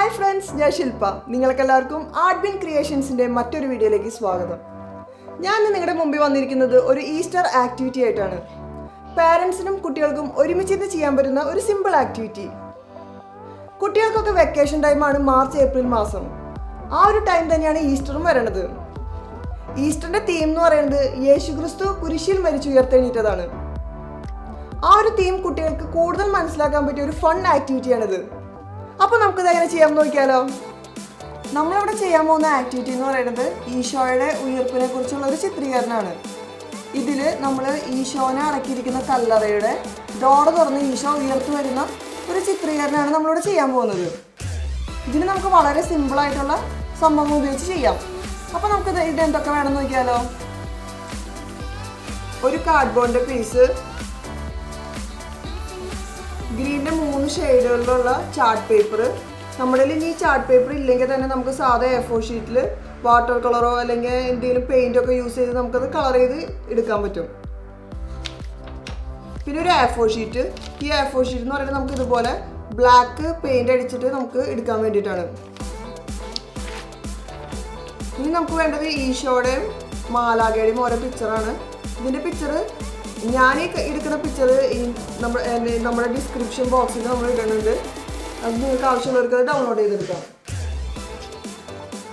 Hi friends, ഞാൻ ശില്പ. നിങ്ങൾക്കെല്ലാവർക്കും art bin ക്രിയേഷൻസിൻ്റെ മറ്റൊരു വീഡിയോയിലേക്ക് സ്വാഗതം. ഞാൻ നിങ്ങളുടെ മുമ്പിൽ വന്നിരിക്കുന്നത് ഒരു ഈസ്റ്റർ ആക്ടിവിറ്റി ആയിട്ടാണ്. പാരൻസിനും കുട്ടികൾക്കും ഒരുമിച്ചിരുന്ന് ചെയ്യാൻ പറ്റുന്ന ഒരു സിമ്പിൾ ആക്ടിവിറ്റി. കുട്ടികൾക്കൊക്കെ വെക്കേഷൻ ടൈമാണ് മാർച്ച് ഏപ്രിൽ മാസം. ആ ഒരു ടൈം തന്നെയാണ് ഈസ്റ്ററും വരണത്. ഈസ്റ്ററിൻ്റെ തീം എന്ന് പറയുന്നത് യേശുക്രിസ്തു കുരിശിൽ മരിച്ചുയർത്തെണീറ്റതാണ്. ആ ഒരു തീം കുട്ടികൾക്ക് കൂടുതൽ മനസ്സിലാക്കാൻ പറ്റിയ ഒരു ഫൺ ആക്ടിവിറ്റിയാണിത്. അപ്പോൾ നമുക്കിത് എങ്ങനെ ചെയ്യാൻ നോക്കിയാലോ. നമ്മളിവിടെ ചെയ്യാൻ പോകുന്ന ആക്ടിവിറ്റി എന്ന് പറയുന്നത് ഈശോയുടെ ഉയർപ്പിനെ കുറിച്ചുള്ള ഒരു ചിത്രീകരണമാണ്. ഇതിൽ നമ്മൾ ഈശോനെ അടക്കിയിരിക്കുന്ന കല്ലറയുടെ ഡോറ് തുറന്ന് ഈശോ ഉയർത്തി വരുന്ന ഒരു ചിത്രീകരണമാണ് നമ്മളിവിടെ ചെയ്യാൻ പോകുന്നത്. ഇതിന് നമുക്ക് വളരെ സിമ്പിളായിട്ടുള്ള സംഭവം ഉപയോഗിച്ച് ചെയ്യാം. അപ്പോൾ നമുക്കിത് എന്തൊക്കെ വേണമെന്ന് നോക്കിയാലോ. ഒരു കാർഡ്ബോർഡിൻ്റെ പീസ്, ഗ്രീനിൻ്റെ 3 ഷെയ്ഡുകളിലുള്ള ചാർട്ട് പേപ്പർ. നമ്മുടെ കയ്യിൽ ഈ ചാർട്ട് പേപ്പർ ഇല്ലെങ്കിൽ തന്നെ നമുക്ക് സാധാ A4 ഷീറ്റിൽ വാട്ടർ കളറോ അല്ലെങ്കിൽ എന്തെങ്കിലും പെയിൻറ്റൊക്കെ യൂസ് ചെയ്ത് നമുക്കത് കളർ ചെയ്ത് എടുക്കാൻ പറ്റും. പിന്നെ ഒരു A4 ഷീറ്റ്. ഈ A4 ഷീറ്റ് എന്ന് പറയുന്നത് നമുക്ക് ഇതുപോലെ ബ്ലാക്ക് പെയിൻറ്റ് അടിച്ചിട്ട് നമുക്ക് എടുക്കാൻ വേണ്ടിയിട്ടാണ്. ഇനി നമുക്ക് വേണ്ടത് ഈശോയുടെയും മാലാഖയുടെയും ഓരോ പിക്ചറാണ്. ഇതിൻ്റെ പിക്ചർ ഞാൻ എടുക്കുന്ന പിക്ചർ നമ്മുടെ ഡിസ്ക്രിപ്ഷൻ ബോക്സിൽ നമ്മൾ ഇടുന്നുണ്ട്. അത് നിങ്ങൾക്ക് ആവശ്യമുള്ളവർക്ക് അത് ഡൗൺലോഡ് ചെയ്തെടുക്കാം.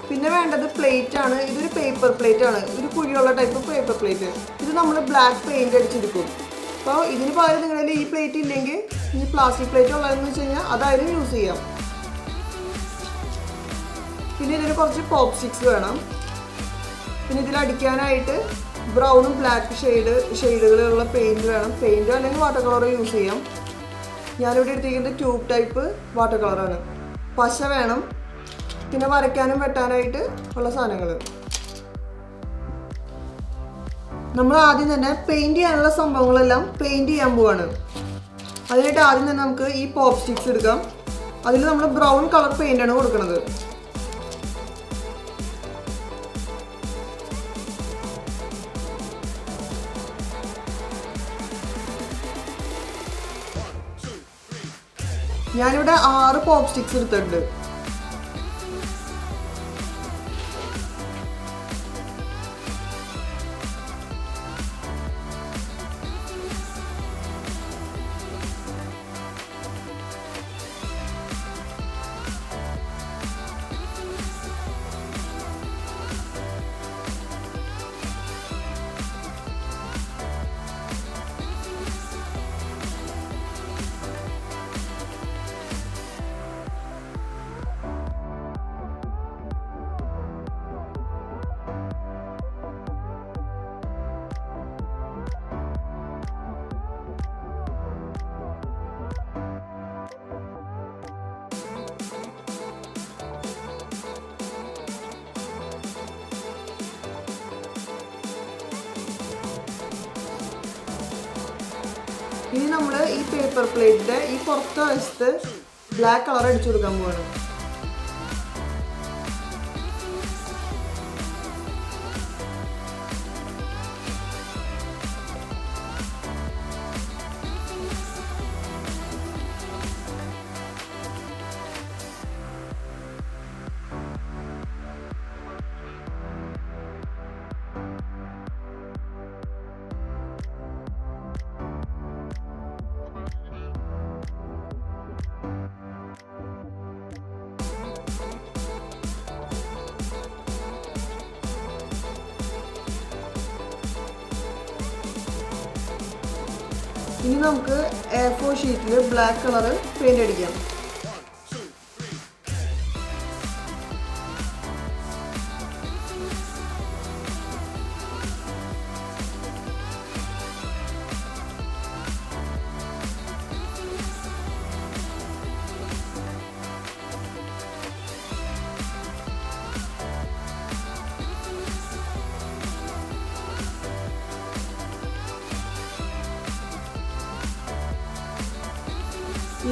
പിന്നെ വേണ്ടത് പ്ലേറ്റ് ആണ്. ഇതൊരു പേപ്പർ പ്ലേറ്റ് ആണ്, ഒരു കുഴിയുള്ള ടൈപ്പ് പേപ്പർ പ്ലേറ്റ്. ഇത് നമ്മൾ ബ്ലാക്ക് പെയിൻറ്റ് അടിച്ചെടുക്കും. അപ്പോൾ ഇതിന് പകരം നിങ്ങളിൽ ഈ പ്ലേറ്റ് ഇല്ലെങ്കിൽ ഈ പ്ലാസ്റ്റിക് പ്ലേറ്റ് ഉള്ളതെന്ന് വെച്ച് കഴിഞ്ഞാൽ അതായാലും യൂസ് ചെയ്യാം. പിന്നെ ഇതിന് കുറച്ച് പോപ്പ് സ്റ്റിക്സ് വേണം. പിന്നെ ഇതിലടിക്കാനായിട്ട് ബ്രൗണും ബ്ലാക്ക് ഷെയ്ഡുകളുള്ള പെയിൻറ്റ് വേണം. പെയിൻറ്റോ അല്ലെങ്കിൽ വാട്ടർ കളറോ യൂസ് ചെയ്യാം. ഞാനിവിടെ എടുത്തിരിക്കുന്നത് ട്യൂബ് ടൈപ്പ് വാട്ടർ കളറാണ്. പശ വേണം. പിന്നെ വരയ്ക്കാനും വെട്ടാനായിട്ട് ഉള്ള സാധനങ്ങൾ. നമ്മൾ ആദ്യം തന്നെ പെയിൻറ്റ് ചെയ്യാനുള്ള സംഭവങ്ങളെല്ലാം പെയിൻറ്റ് ചെയ്യാൻ പോവാണ്. അതിനായിട്ട് ആദ്യം തന്നെ നമുക്ക് ഈ പോപ്പ് സ്റ്റിക്സ് എടുക്കാം. അതിൽ നമ്മൾ ബ്രൗൺ കളർ പെയിൻ്റാണ് കൊടുക്കുന്നത്. ഞാനിവിടെ 6 പോപ്പ് സ്റ്റിക്സ് എടുത്തിട്ടുണ്ട്. ഇനി നമ്മൾ ഈ പേപ്പർ പ്ലേറ്റിൻ്റെ ഈ പുറത്തെ വശത്ത് ബ്ലാക്ക് കളർ അടിച്ചു കൊടുക്കാൻ പോവാണ്. ഇനി നമുക്ക് A4 ഷീറ്റിൽ ബ്ലാക്ക് കളർ പെയിൻ്റ് അടിക്കാം.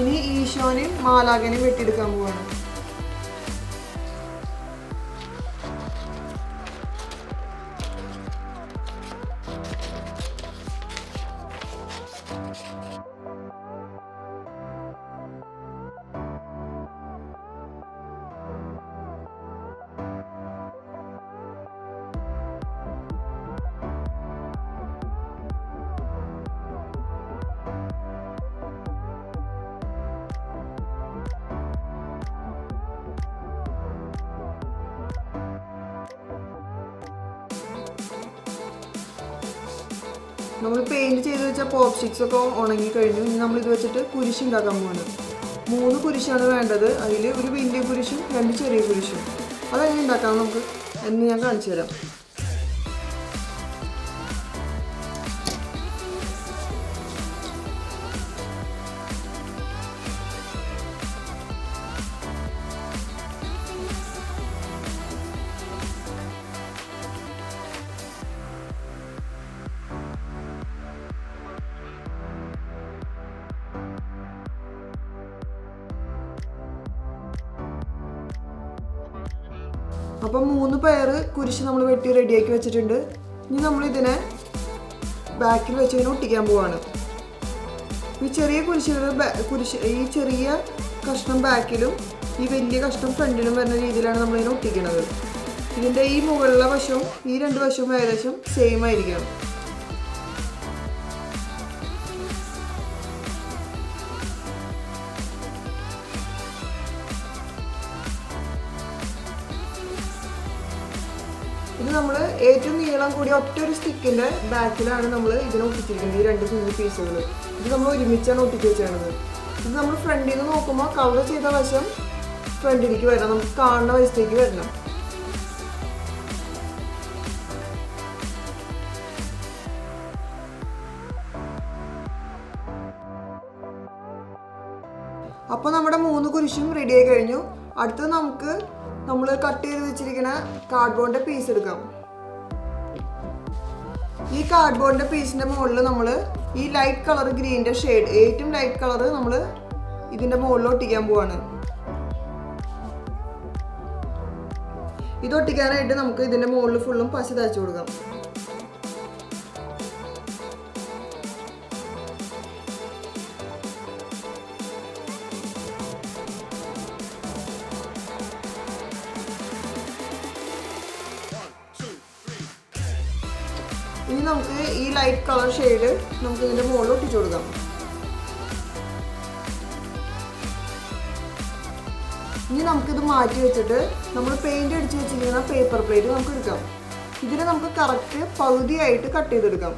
ഇനി ഈശോനെയും മാലാഖനെയും വെട്ടിയെടുക്കാൻ പോവാണ്. നമ്മൾ പെയിൻറ്റ് ചെയ്ത് വെച്ച പോപ്പ് സ്റ്റിക്സ് ഒക്കെ ഉണങ്ങി കഴിഞ്ഞു. ഇനി നമ്മൾ ഇത് വെച്ചിട്ട് കുരിശ് ഉണ്ടാക്കാൻ പോവാണ്. 3 കുരിശാണ് വേണ്ടത്. അതിൽ ഒരു വലിയ കുരിശും 2 ചെറിയ കുരിശും. അതെങ്ങനെ ഉണ്ടാക്കാം നമുക്ക് എന്ന് ഞാൻ കാണിച്ചു തരാം. അപ്പം 3 പെയർ കുരിശ് നമ്മൾ വെട്ടി റെഡിയാക്കി വെച്ചിട്ടുണ്ട്. ഇനി നമ്മൾ ഇതിനെ ബാക്കിൽ വെച്ച് ഇങ്ങനെ ഒട്ടിക്കാൻ പോവാണ്. ഈ ചെറിയ ഈ ചെറിയ കഷ്ണം ബാക്കിലും ഈ വലിയ കഷ്ണം ഫ്രണ്ടിലും വരുന്ന രീതിയിലാണ് നമ്മളിതിനെ ഒട്ടിക്കുന്നത്. ഇതിൻ്റെ ഈ മുകളിലെ വശവും ഈ 2 വശവും ഏകദേശം സെയിം ആയിരിക്കണം. ഇത് നമ്മൾ ഏറ്റവും നീളം കൂടിയ ഒറ്റൊരു സ്റ്റിക്കിൻ്റെ ബാക്കിലാണ് നമ്മൾ ഇതിനെ ഒട്ടിച്ചിരിക്കുന്നത്. ഈ 2 കുഞ്ഞു പീസുകൾ ഇത് നമ്മൾ ഒരുമിച്ചാണ് ഒട്ടിച്ച് വെച്ചത്. ഇത് നമ്മൾ ഫ്രണ്ടിൽ നിന്ന് നോക്കുമ്പോൾ കളർ ചെയ്ത വശം ഫ്രണ്ടിലേക്ക് വരണം, നമുക്ക് കാണുന്ന വശത്തേക്ക് വരണം. അപ്പോൾ നമ്മുടെ 3 കുരിശും റെഡി ആയി കഴിഞ്ഞു. അടുത്തത് നമുക്ക് നമ്മൾ കട്ട് ചെയ്ത് വെച്ചിരിക്കുന്ന കാർഡ്ബോർഡിൻ്റെ പീസ് എടുക്കാം. ഈ കാർഡ്ബോർഡിൻ്റെ പീസിൻ്റെ മുകളിൽ നമ്മൾ ഈ ലൈറ്റ് കളർ ഗ്രീൻ്റെ ഷെയ്ഡ്, ഏറ്റവും ലൈറ്റ് കളർ നമ്മൾ ഇതിൻ്റെ മുകളിൽ ഒട്ടിക്കാൻ പോവാണ്. ഇത് ഒട്ടിക്കാനായിട്ട് നമുക്ക് ഇതിൻ്റെ മുകളിൽ ഫുള്ളും പശ തേച്ച് കൊടുക്കാം. ഇനി നമുക്ക് ഈ ലൈറ്റ് കളർ ഷെയ്ഡ് നമുക്ക് ഇതിൻ്റെ മുകളിൽ ഒട്ടിച്ചു കൊടുക്കാം. ഇനി നമുക്കിത് മാറ്റി വെച്ചിട്ട് നമ്മൾ പെയിൻറ് അടിച്ച് വെച്ചിരിക്കുന്ന പേപ്പർ പ്ലേറ്റ് നമുക്ക് എടുക്കാം. ഇതിനെ നമുക്ക് കറക്റ്റ് പകുതിയായിട്ട് കട്ട് ചെയ്തെടുക്കാം.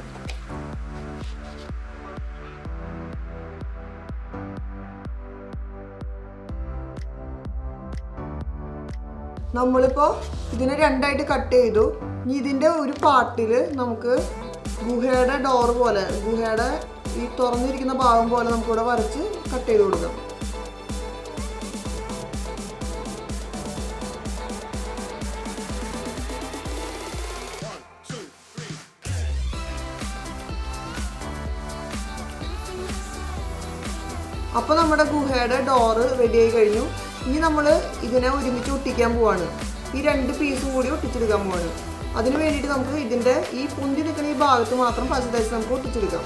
നമ്മളിപ്പോൾ ഇതിനെ 2ആയിട്ട് കട്ട് ചെയ്തു. ഇനി ഇതിൻ്റെ ഒരു പാർട്ടിൽ നമുക്ക് ഗുഹയുടെ ഡോർ പോലെ, ഗുഹയുടെ ഈ തുറന്നിരിക്കുന്ന ഭാഗം പോലെ നമുക്കിവിടെ വരച്ച് കട്ട് ചെയ്ത് കൊടുക്കാം. അപ്പോൾ നമ്മുടെ ഗുഹയുടെ ഡോറ് റെഡി ആയി കഴിഞ്ഞു. ഇനി നമ്മൾ ഇതിനെ ഒരുമിച്ച് ഒട്ടിക്കാൻ പോവാണ്. ഈ 2 പീസും കൂടി ഒട്ടിച്ചെടുക്കാൻ പോവാണ്. അതിന് വേണ്ടിയിട്ട് നമുക്ക് ഇതിൻ്റെ ഈ പൊന്തി നിൽക്കുന്ന ഈ ഭാഗത്ത് മാത്രം പശ തേച്ച് നമുക്ക് ഒട്ടിച്ചെടുക്കാം.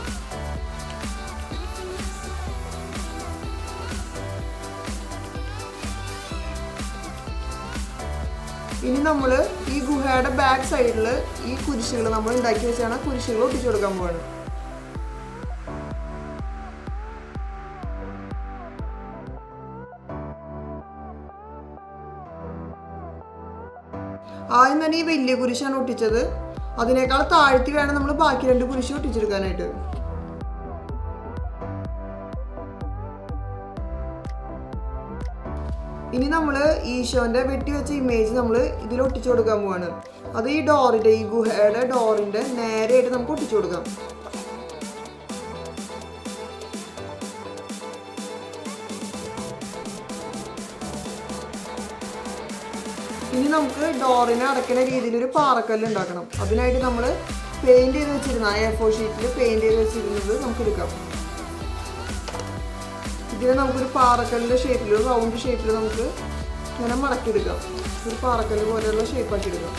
ഇനി നമ്മൾ ഈ ഗുഹയുടെ ബാക്ക് സൈഡിൽ ഈ കുരിശുകൾ നമ്മൾ ഉണ്ടാക്കി വെച്ചാണ് കുരിശുകൾ ഒട്ടിച്ചു കൊടുക്കാൻ പോവാണ്. ആദ്യം തന്നെ ഈ വലിയ കുരിശാണ് ഒട്ടിച്ചത്. അതിനേക്കാൾ താഴ്ത്തി വേണം നമ്മൾ ബാക്കി 2 കുരിശ് ഒട്ടിച്ചെടുക്കാനായിട്ട്. ഇനി നമ്മൾ ഈശോന്റെ വെട്ടി വെച്ച ഇമേജ് നമ്മൾ ഇതിൽ ഒട്ടിച്ചു കൊടുക്കാൻ പോവാണ്. അത് ഈ ഡോറിൻ്റെ, ഈ ഗുഹയുടെ ഡോറിൻ്റെ നേരെയായിട്ട് നമുക്ക് ഒട്ടിച്ചു കൊടുക്കാം. ഇനി നമുക്ക് ഡോറിനെ അടയ്ക്കുന്ന രീതിയിൽ ഒരു പാറക്കല്ല് ഉണ്ടാക്കണം. അതിനായിട്ട് നമ്മൾ പെയിൻറ് ചെയ്ത് വെച്ചിരുന്ന A4 ഷീറ്റിൽ പെയിൻറ് ചെയ്ത് വെച്ചിരുന്നത് നമുക്ക് എടുക്കാം. ഇതിനെ നമുക്കൊരു പാറക്കല്ലിൻ്റെ ഷേപ്പിൽ, റൗണ്ട് ഷേപ്പിൽ നമുക്ക് ഇങ്ങനെ മടക്കിയെടുക്കാം. ഒരു പാറക്കല്ല് പോലെയുള്ള ഷേപ്പാക്കി എടുക്കാം.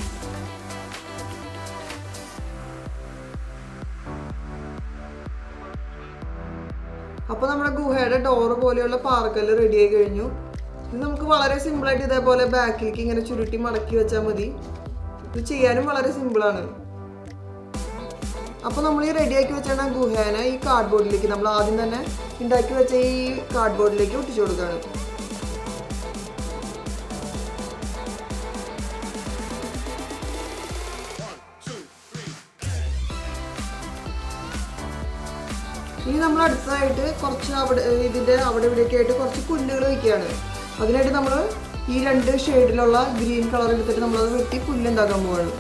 അപ്പോൾ നമ്മുടെ ഗുഹയുടെ ഡോറ് പോലെയുള്ള പാറക്കല്ല് റെഡി ആയി കഴിഞ്ഞു. ഇത് നമുക്ക് വളരെ സിമ്പിളായിട്ട് ഇതേപോലെ ബാക്കിലേക്ക് ഇങ്ങനെ ചുരുട്ടി മടക്കി വെച്ചാൽ മതി. ഇത് ചെയ്യാനും വളരെ സിമ്പിളാണ്. അപ്പോൾ നമ്മൾ ഈ റെഡിയാക്കി വെച്ചാൽ ഗുഹേനെ ഈ കാർഡ്ബോർഡിലേക്ക്, നമ്മൾ ആദ്യം തന്നെ ഉണ്ടാക്കി വെച്ച ഈ കാർഡ്ബോർഡിലേക്ക് ഒട്ടിച്ചു കൊടുക്കുകയാണ്. ഇനി നമ്മൾ അടുത്തതായിട്ട് കുറച്ച് ഇതിൻ്റെ അവിടെ ഇവിടെയൊക്കെ ആയിട്ട് കുറച്ച് പുല്ലുകൾ വയ്ക്കുകയാണ്. അതിനായിട്ട് നമ്മൾ ഈ 2 ഷെയ്ഡിലുള്ള ഗ്രീൻ കളർ എടുത്തിട്ട് നമ്മളത് വെട്ടി പുല്ലുണ്ടാക്കാൻ പോവുകയാണ്.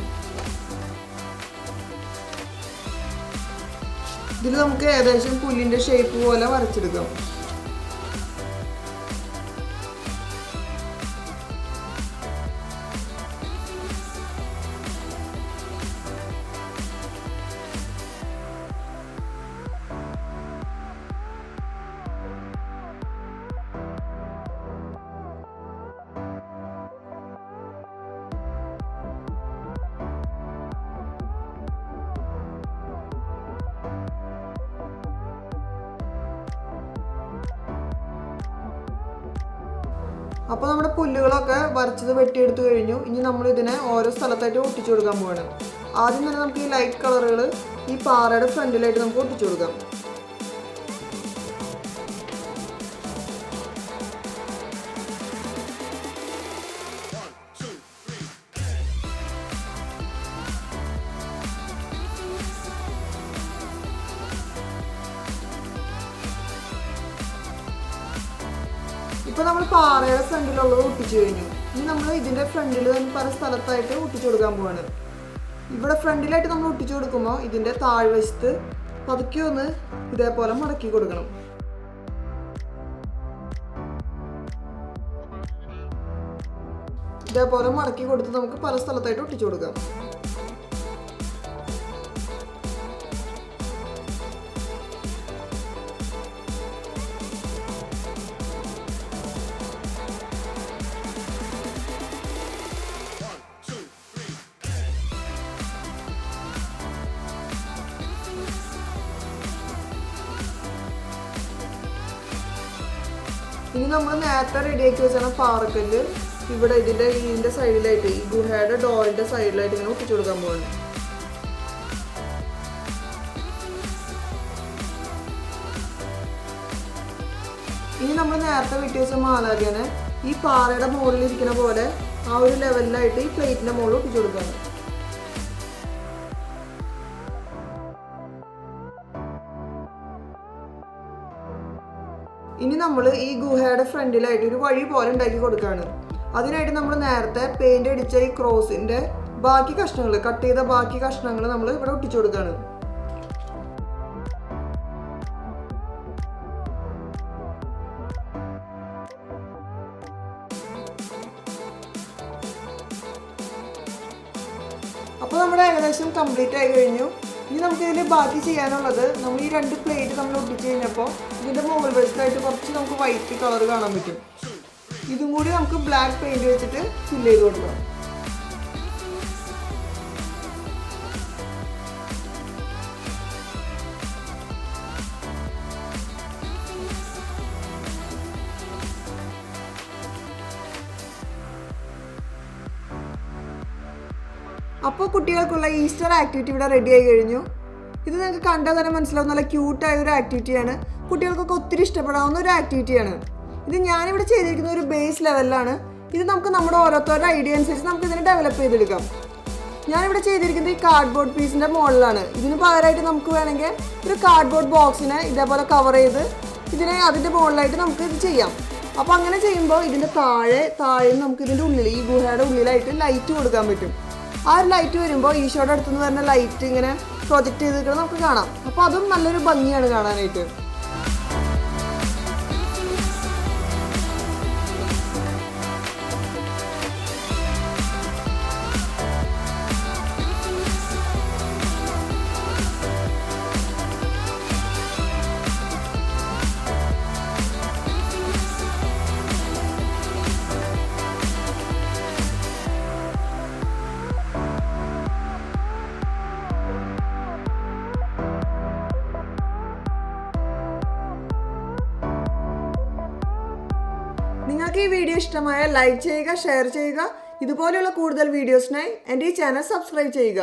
ഇതിൽ നമുക്ക് ഏകദേശം പുല്ലിൻ്റെ ഷേപ്പ് പോലെ വരച്ചെടുക്കാം. അപ്പോൾ നമ്മുടെ പുല്ലുകളൊക്കെ വരച്ചത് വെട്ടിയെടുത്ത് കഴിഞ്ഞു. ഇനി നമ്മൾ ഇതിനെ ഓരോ സ്ഥലത്തായിട്ട് ഒട്ടിച്ചു കൊടുക്കാൻ പോവാണ്. ആദ്യം തന്നെ നമുക്ക് ഈ ലൈറ്റ് കളറുകൾ ഈ പാറയുടെ ഫ്രണ്ടിലായിട്ട് നമുക്ക് ഒട്ടിച്ചു കൊടുക്കാം. ഇപ്പോൾ നമ്മൾ പാറയുടെ ഫ്രണ്ടിലുള്ളത് ഒട്ടിച്ചു കഴിഞ്ഞു. ഇനി നമ്മൾ ഇതിൻ്റെ ഫ്രണ്ടിൽ തന്നെ പല സ്ഥലത്തായിട്ട് ഒട്ടിച്ചു കൊടുക്കാൻ പോവാണ്. ഇവിടെ ഫ്രണ്ടിലായിട്ട് നമ്മൾ ഒട്ടിച്ചു കൊടുക്കുമ്പോൾ ഇതിൻ്റെ താഴ്വശത്ത് പതുക്കെ ഒന്ന് ഇതേപോലെ മടക്കി കൊടുക്കണം. ഇതേപോലെ മടക്കി കൊടുത്ത് നമുക്ക് പല സ്ഥലത്തായിട്ട് ഒട്ടിച്ചു കൊടുക്കാം. ഇനി നമ്മൾ നേരത്തെ റെഡിയാക്കി വെച്ചാൽ പാറക്കല്ല് ഇവിടെ ഇതിൻ്റെ സൈഡിലായിട്ട് ഈ ഗുഹയുടെ ഡോറിൻ്റെ സൈഡിലായിട്ട് ഇങ്ങനെ ഒട്ടിച്ചു കൊടുക്കാൻ പോവാണ്. ഇനി നമ്മൾ നേരത്തെ വെട്ടി വെച്ച മാലാഖനെ ഈ പാറയുടെ മുകളിൽ ഇരിക്കുന്ന പോലെ ആ ഒരു ലെവലിലായിട്ട് ഈ പ്ലേറ്റിൻ്റെ മുകളിൽ ഒട്ടിച്ചു കൊടുക്കുകയാണ്. ഇനി നമ്മൾ ഈ ഗുഹയുടെ ഫ്രണ്ടിലായിട്ട് ഒരു വഴി പോലെ ഉണ്ടാക്കി കൊടുക്കുകയാണ്. അതിനായിട്ട് നമ്മൾ നേരത്തെ പെയിന്റ് അടിച്ച ഈ ക്രോസിൻ്റെ ബാക്കി കഷ്ണങ്ങൾ കട്ട് ചെയ്ത ബാക്കി കഷ്ണങ്ങൾ നമ്മൾ ഇവിടെ ഒട്ടിച്ചു കൊടുക്കുകയാണ്. അപ്പോൾ നമ്മുടെ ഏകദേശം കംപ്ലീറ്റ് ആയി കഴിഞ്ഞു. ഇനി നമുക്ക് ഇതിൽ ബാക്കി ചെയ്യാനുള്ളത് നമ്മൾ ഈ 2 പ്ലേറ്റ് നമ്മൾ ഒട്ടിച്ച് കഴിഞ്ഞപ്പോൾ ഇതിൻ്റെ മുകൾ വശത്തായിട്ട് കുറച്ച് നമുക്ക് വൈറ്റ് കളർ കാണാൻ പറ്റും. ഇതും കൂടി നമുക്ക് ബ്ലാക്ക് പെയിന്റ് വെച്ചിട്ട് ഫില്ല് ചെയ്ത് കൊടുക്കാം. അപ്പോൾ കുട്ടികൾക്കുള്ള ഈസ്റ്റർ ആക്ടിവിറ്റി ഇവിടെ റെഡി ആയി കഴിഞ്ഞു. ഇത് നിങ്ങൾക്ക് കണ്ടാൽ തന്നെ മനസ്സിലാവും, നല്ല ക്യൂട്ടായ ഒരു ആക്ടിവിറ്റിയാണ്. കുട്ടികൾക്കൊക്കെ ഒത്തിരി ഇഷ്ടപ്പെടാവുന്ന ഒരു ആക്ടിവിറ്റിയാണ്. ഇത് ഞാനിവിടെ ചെയ്തിരിക്കുന്ന ഒരു ബേസ് ലെവലിലാണ്. ഇത് നമുക്ക് നമ്മുടെ ഓരോരുത്തരുടെ ഐഡിയ അനുസരിച്ച് നമുക്ക് ഇതിനെ ഡെവലപ്പ് ചെയ്തെടുക്കാം. ഞാനിവിടെ ചെയ്തിരിക്കുന്നത് ഈ കാർഡ്ബോർഡ് പീസിൻ്റെ മോഡലാണ്. ഇതിന് പകരമായിട്ട് നമുക്ക് വേണമെങ്കിൽ ഒരു കാർഡ്ബോർഡ് ബോക്സിനെ ഇതേപോലെ കവർ ചെയ്ത് ഇതിനെ അതിൻ്റെ മുകളിലായിട്ട് നമുക്ക് ഇത് ചെയ്യാം. അപ്പോൾ അങ്ങനെ ചെയ്യുമ്പോൾ ഇതിൻ്റെ താഴെ നമുക്ക് ഇതിൻ്റെ ഉള്ളിൽ ഈ ഗുഹയുടെ ഉള്ളിലായിട്ട് ലൈറ്റ് കൊടുക്കാൻ പറ്റും. ആ ഒരു ലൈറ്റ് വരുമ്പോൾ ഈശോയുടെ അടുത്തുനിന്ന് വരുന്ന ലൈറ്റ് ഇങ്ങനെ പ്രൊജക്റ്റ് ചെയ്തിട്ട് നമുക്ക് കാണാം. അപ്പോൾ അതും നല്ലൊരു ഭംഗിയാണ് കാണാനായിട്ട്. നിങ്ങൾക്ക് ഈ വീഡിയോ ഇഷ്ടമായാൽ ലൈക്ക് ചെയ്യുക, ഷെയർ ചെയ്യുക. ഇതുപോലെയുള്ള കൂടുതൽ വീഡിയോസിനായി എൻ്റെ ഈ ചാനൽ സബ്സ്ക്രൈബ് ചെയ്യുക.